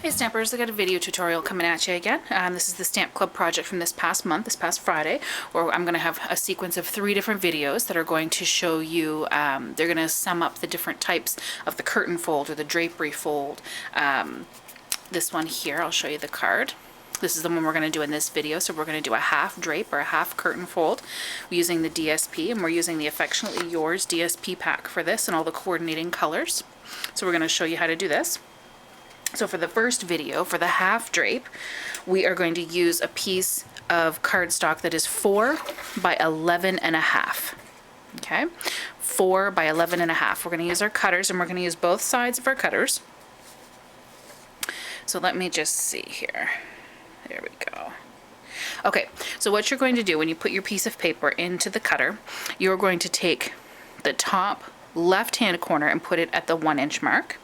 Hey Stampers, I got a video tutorial coming at you again. This is the Stamp Club project from this past month, this past Friday, where I'm going to have a sequence of 3 different videos that are going to show you, they're going to sum up the different types of the curtain fold or the drapery fold. This one here, I'll show you the card. This is the one we're going to do in this video, so we're going to do a half drape or a half curtain fold using the DSP, and we're using the Affectionately Yours DSP pack for this and all the coordinating colors. So we're going to show you how to do this. So for the first video, for the half drape, we are going to use a piece of cardstock that is 4 by 11 and a half. Okay, 4 by 11 and a half. We're going to use our cutters, and we're going to use both sides of our cutters. So let me just see here. There we go. Okay, so what you're going to do when you put your piece of paper into the cutter, you're going to take the top left-hand corner and put it at the 1-inch mark.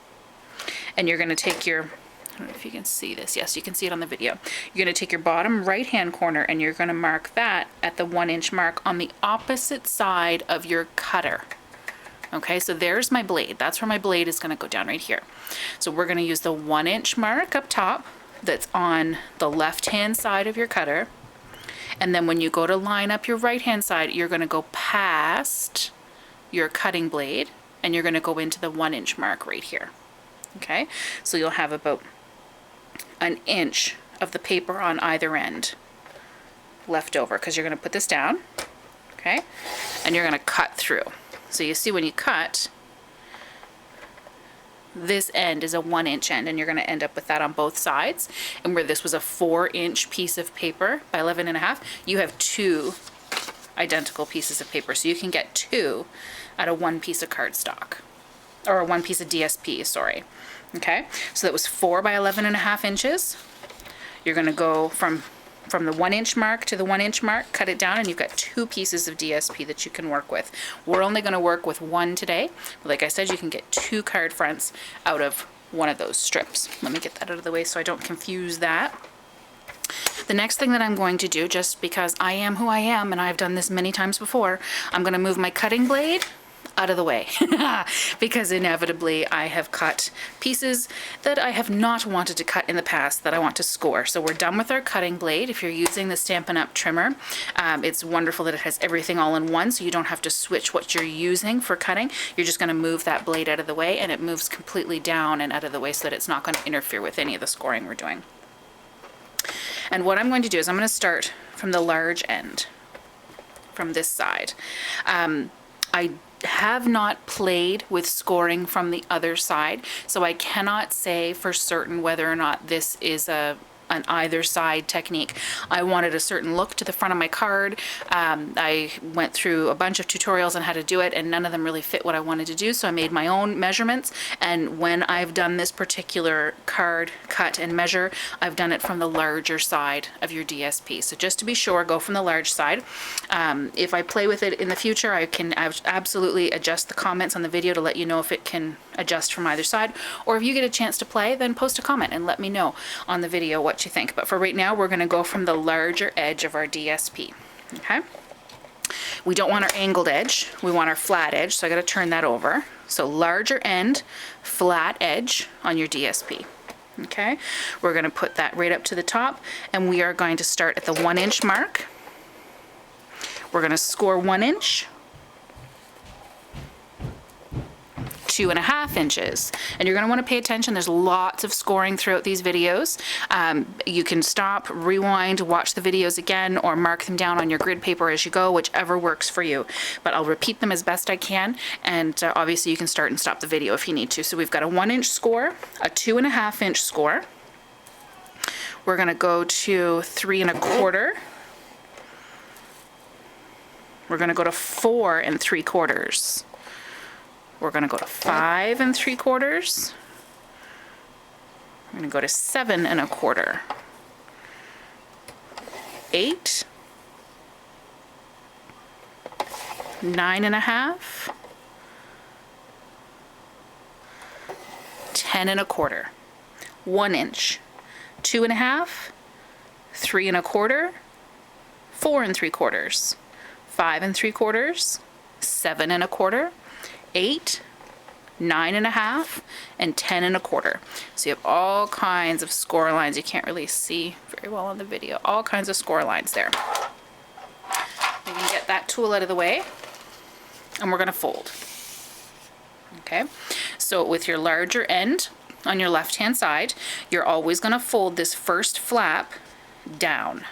And you're going to take your, I don't know if you can see this, yes, you can see it on the video. You're going to take your bottom right-hand corner and you're going to mark that at the 1-inch mark on the opposite side of your cutter. Okay, so there's my blade. That's where my blade is going to go down right here. So we're going to use the 1-inch mark up top that's on the left-hand side of your cutter. And then when you go to line up your right-hand side, you're going to go past your cutting blade and you're going to go into the 1-inch mark right here. Okay, so you'll have about 1 inch of the paper on either end left over, because you're going to put this down, okay, and you're going to cut through. So you see when you cut, this end is a 1-inch end, and you're going to end up with that on both sides. And where this was a 4-inch piece of paper by 11 and a half, you have 2 identical pieces of paper. So you can get 2 out of 1 piece of cardstock. Or 1 piece of DSP, sorry. Okay, so that was 4 by 11 and a half inches. You're going to go from the 1-inch mark to the 1-inch mark, cut it down, and you've got 2 pieces of DSP that you can work with. We're only going to work with 1 today, but like I said, you can get 2 card fronts out of one of those strips. Let me get that out of the way so I don't confuse that. The next thing that I'm going to do, just because I am who I am and I've done this many times before, I'm going to move my cutting blade out of the way because inevitably I have cut pieces that I have not wanted to cut in the past that I want to score. So we're done with our cutting blade. If you're using the Stampin' Up trimmer, it's wonderful that it has everything all in one, so you don't have to switch what you're using for cutting. You're just going to move that blade out of the way, and it moves completely down and out of the way so that it's not going to interfere with any of the scoring we're doing. And what I'm going to do is I'm going to start from the large end, from this side. I have not played with scoring from the other side, so I cannot say for certain whether or not this is an either side technique. I wanted a certain look to the front of my card. I went through a bunch of tutorials on how to do it, and none of them really fit what I wanted to do, so I made my own measurements. And when I've done this particular card cut and measure, I've done it from the larger side of your DSP. So just to be sure, go from the large side. If I play with it in the future, I can absolutely adjust the comments on the video to let you know if it can adjust from either side. Or if you get a chance to play, then post a comment and let me know on the video what you think. But for right now, we're going to go from the larger edge of our DSP. Okay, we don't want our angled edge, we want our flat edge, so I got to turn that over. So larger end, flat edge on your DSP. Okay, we're going to put that right up to the top, and we are going to start at the 1-inch mark. We're going to score 1 inch, 2.5 inches, and you're going to want to pay attention. There's lots of scoring throughout these videos. You can stop, rewind, watch the videos again, or mark them down on your grid paper as you go, whichever works for you. But I'll repeat them as best I can, and obviously you can start and stop the video if you need to. So we've got a 1-inch score, a 2.5-inch score. We're going to go to 3 1/4. We're going to go to 4 3/4. We're going to go to 5 3/4. We're going to go to 7 1/4. 8, 9 1/2, 10 1/4. 1 inch, 2.5, 3 1/4, 4 3/4, 5 3/4, 7 1/4, 8, 9.5, and 10.25. So you have all kinds of score lines. You can't really see very well on the video. All kinds of score lines there. You can get that tool out of the way, and we're going to fold. Okay, so with your larger end on your left hand side, you're always going to fold this first flap down.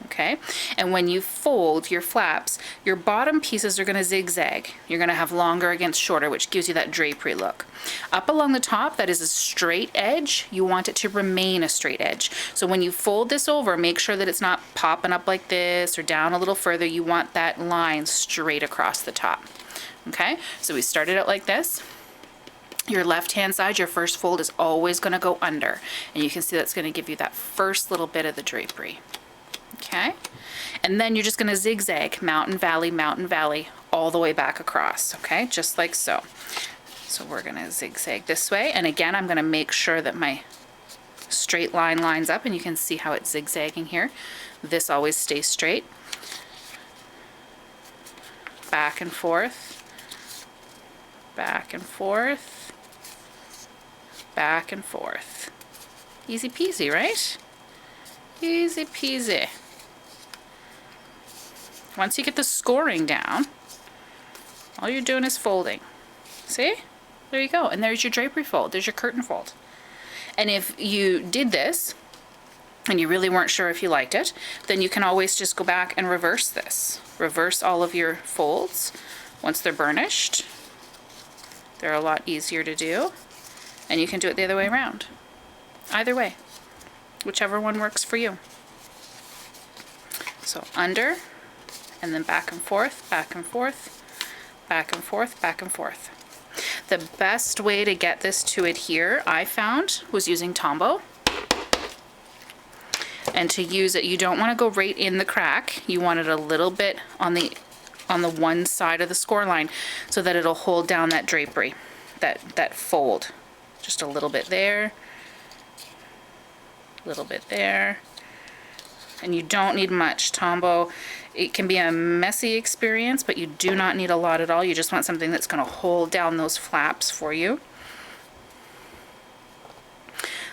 Okay, and when you fold your flaps, your bottom pieces are going to zigzag. You're going to have longer against shorter, which gives you that drapery look. Up along the top, that is a straight edge. You want it to remain a straight edge. So when you fold this over, make sure that it's not popping up like this or down a little further. You want that line straight across the top. Okay, so we started it like this. Your left hand side, your first fold is always going to go under, and you can see that's going to give you that first little bit of the drapery. Okay, and then you're just going to zigzag mountain, valley, all the way back across. Okay, just like so. So we're going to zigzag this way, and again, I'm going to make sure that my straight line lines up, and you can see how it's zigzagging here. This always stays straight. Back and forth, back and forth, back and forth. Easy peasy, right? Easy peasy. Once you get the scoring down, all you're doing is folding. See? There you go. And there's your drapery fold. There's your curtain fold. And if you did this and you really weren't sure if you liked it, then you can always just go back and reverse this. Reverse all of your folds once they're burnished. They're a lot easier to do. And you can do it the other way around. Either way. Whichever one works for you. So under, and then back and forth, back and forth, back and forth, back and forth. The best way to get this to adhere, I found, was using Tombow. And to use it, you don't want to go right in the crack. You want it a little bit on the one side of the score line so that it'll hold down that drapery, that fold. Just a little bit there. Little bit there, and you don't need much. Tombow, it can be a messy experience, but you do not need a lot at all. You just want something that's going to hold down those flaps for you.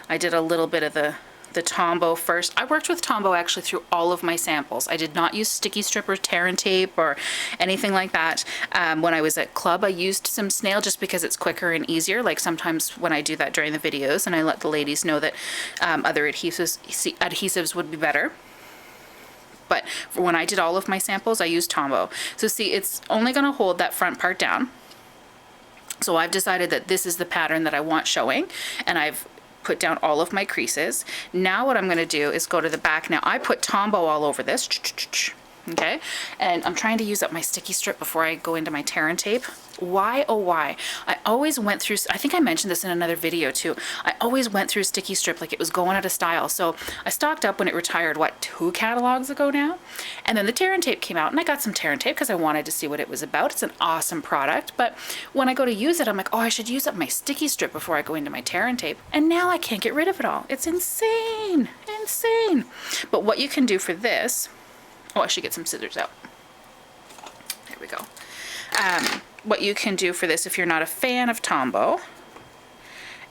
I did a little bit of the Tombow first. I worked with Tombow actually through all of my samples. I did not use sticky strip or tear and tape or anything like that. When I was at club, I used some snail just because it's quicker and easier. Like sometimes when I do that during the videos, and I let the ladies know that other adhesives would be better. But for when I did all of my samples, I used Tombow. So see, it's only going to hold that front part down. So I've decided that this is the pattern that I want showing, and I've put down all of my creases. Now what I'm going to do is go to the back. Now I put Tombow all over this, okay, and I'm trying to use up my sticky strip before I go into my tear and tape. Why, oh why? I always went through, I think I mentioned this in another video too, I always went through sticky strip like it was going out of style. So I stocked up when it retired, what, 2 catalogs ago now? And then the tear and tape came out, and I got some tear and tape because I wanted to see what it was about. It's an awesome product, but when I go to use it, I'm like, oh, I should use up my sticky strip before I go into my tear and tape. And now I can't get rid of it all. It's insane, insane. But what you can do for this, oh, I should get some scissors out. There we go. What you can do for this, if you're not a fan of Tombow,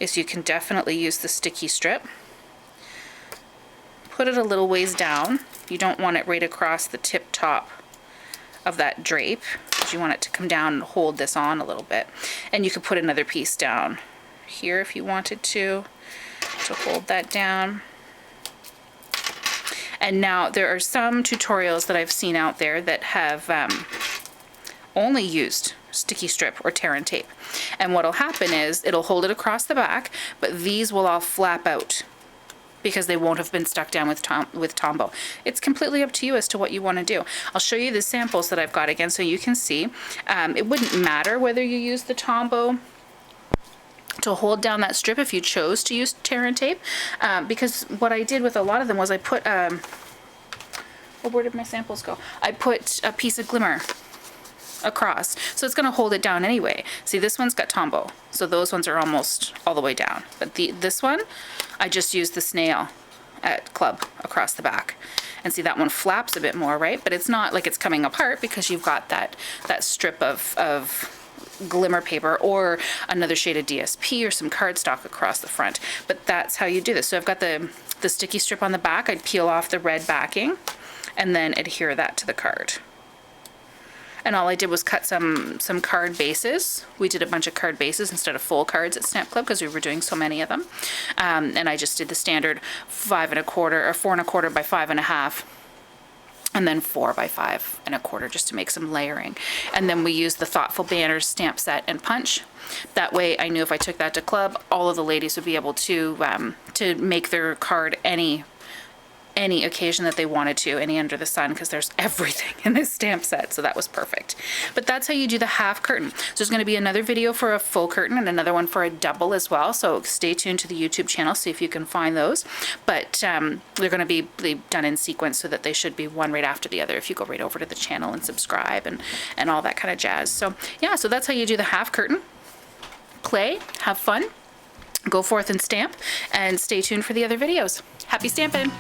is you can definitely use the sticky strip. Put it a little ways down. You don't want it right across the tip top of that drape, because you want it to come down and hold this on a little bit. And you could put another piece down here if you wanted to hold that down. And now there are some tutorials that I've seen out there that have only used sticky strip or tear and tape. And what'll happen is it'll hold it across the back, but these will all flap out because they won't have been stuck down with Tombow. It's completely up to you as to what you want to do. I'll show you the samples that I've got again so you can see. It wouldn't matter whether you use the Tombow to hold down that strip if you chose to use tear and tape, because what I did with a lot of them was I put, oh, where did my samples go? I put a piece of glimmer across, so it's going to hold it down anyway. See, this one's got Tombow, so those ones are almost all the way down, but this one I just used the snail at club across the back. And see, that one flaps a bit more, right? But it's not like it's coming apart because you've got that strip of glimmer paper or another shade of DSP or some cardstock across the front. But that's how you do this. So I've got the sticky strip on the back. I'd peel off the red backing and then adhere that to the card. And all I did was cut some card bases. We did a bunch of card bases instead of full cards at Stamp Club because we were doing so many of them. And I just did the standard 5 1/4 or 4 1/4 by 5 1/2. And then 4 by 5 1/4 just to make some layering. And then we used the Thoughtful Banners stamp set and punch. That way I knew if I took that to club, all of the ladies would be able to make their card any occasion that they wanted to, any under the sun, because there's everything in this stamp set, so that was perfect. But that's how you do the half curtain. So there's going to be another video for a full curtain and another one for a double as well, so stay tuned to the YouTube channel, see if you can find those. But they're going to be done in sequence so that they should be one right after the other if you go right over to the channel and subscribe and all that kind of jazz. So yeah, so that's how you do the half curtain. Play, have fun, go forth and stamp, and stay tuned for the other videos. Happy stamping!